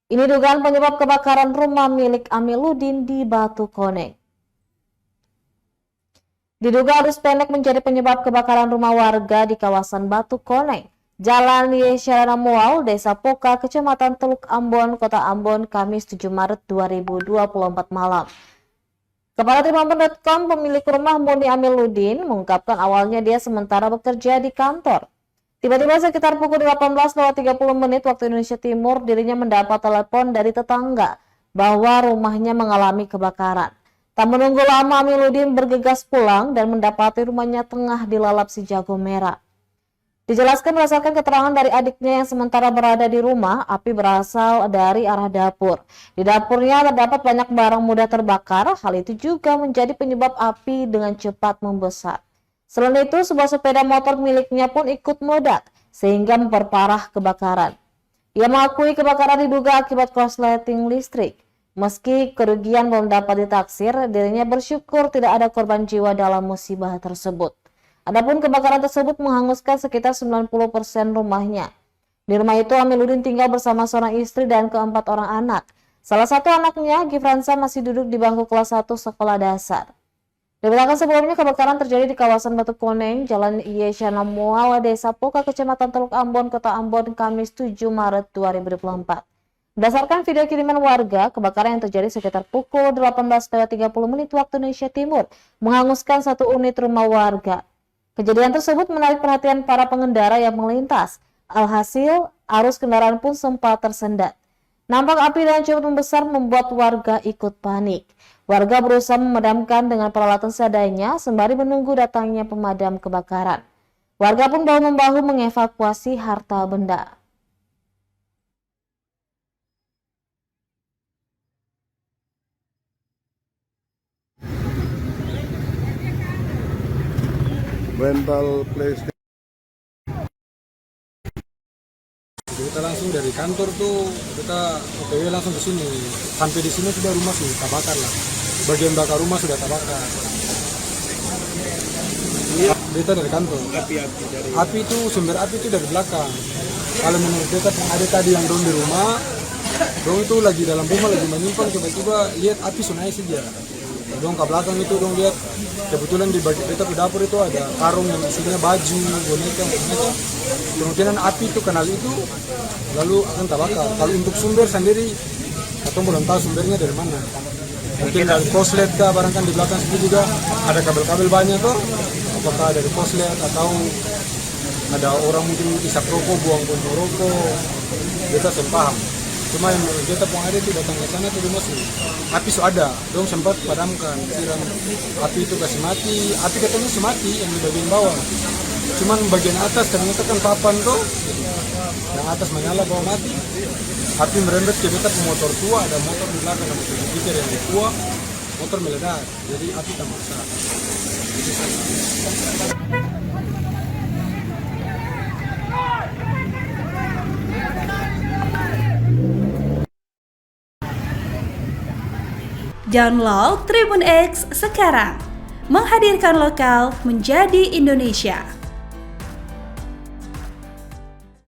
Ini dugaan penyebab kebakaran rumah milik Amiluddin di Batu Koneng. Diduga arus pendek menjadi penyebab kebakaran rumah warga di kawasan Batu Koneng, Jalan Yesyana Mual, Desa Poka, Kecamatan Teluk Ambon, Kota Ambon, Kamis 7 Maret 2024 malam. Kepala Tribun.com, pemilik rumah Muni Amiluddin, mengungkapkan awalnya dia sementara bekerja di kantor. Tiba-tiba sekitar pukul 18.30 waktu Indonesia Timur, dirinya mendapat telepon dari tetangga bahwa rumahnya mengalami kebakaran. Tak menunggu lama, Amiluddin bergegas pulang dan mendapati rumahnya tengah dilalap si jago merah. Dijelaskan berdasarkan keterangan dari adiknya yang sementara berada di rumah, api berasal dari arah dapur. Di dapurnya terdapat banyak barang mudah terbakar, hal itu juga menjadi penyebab api dengan cepat membesar. Selain itu, sebuah sepeda motor miliknya pun ikut meledak, sehingga memperparah kebakaran. Ia mengakui kebakaran diduga akibat korsleting listrik. Meski kerugian belum dapat ditaksir, dirinya bersyukur tidak ada korban jiwa dalam musibah tersebut. Adapun kebakaran tersebut menghanguskan sekitar 90% rumahnya. Di rumah itu, Amiluddin tinggal bersama seorang istri dan keempat orang anak. Salah satu anaknya, Gifransa, masih duduk di bangku kelas 1 sekolah dasar. Diberitakan sebelumnya kebakaran terjadi di kawasan Batu Koneng, Jalan Yesyana Mual, Desa Poka, Kecamatan Teluk Ambon, Kota Ambon, Kamis 7 Maret 2024. Berdasarkan video kiriman warga, kebakaran yang terjadi sekitar pukul 18.30 waktu Indonesia Timur menghanguskan satu unit rumah warga. Kejadian tersebut menarik perhatian para pengendara yang melintas. Alhasil, arus kendaraan pun sempat tersendat. Nampak api yang cukup membesar membuat warga ikut panik. Warga berusaha memadamkan dengan peralatan seadanya sembari menunggu datangnya pemadam kebakaran. Warga pun bahu-membahu mengevakuasi harta benda. Rental place. Kita langsung dari kantor tuh kita OTW langsung ke sini. Sampai di sini sudah rumah sudah terbakar lah. Bagian bakar rumah sudah terbakar. Kita dari kantor. Api itu sumber api itu dari belakang. Kalau menurut kita ada tadi yang dong di rumah, dong itu lagi dalam rumah lagi menyimpan, tiba-tiba lihat api sunai saja. Dong ke belakang itu dong lihat kebetulan di bagian kita di dapur itu ada karung yang isinya baju, boneka, macam-macam. Kemungkinan api itu kenal itu lalu akan terbakar. Kalau untuk sumber sendiri, atau belum tahu sumbernya dari mana. Mungkin dari koslet kah, barangkali di belakang situ juga ada kabel-kabel banyak tuh. Apakah dari koslet atau ada orang mungkin isap rokok, buang puntung rokok. Kita sempaham. Cuma yang kita pun ada itu datang ke sana tuh masih api su ada, dong sempat padamkan, siram api itu kasih mati, api katanya mati yang di bagian bawah. Cuman bagian atas ternyata kan papan tuh, yang atas menyala bawah mati. Api merembet ke kita motor tua, ada motor di belakang, ada motor pikir yang di tua, motor meledak, jadi api tak besar. Download Tribun X sekarang, menghadirkan lokal menjadi Indonesia.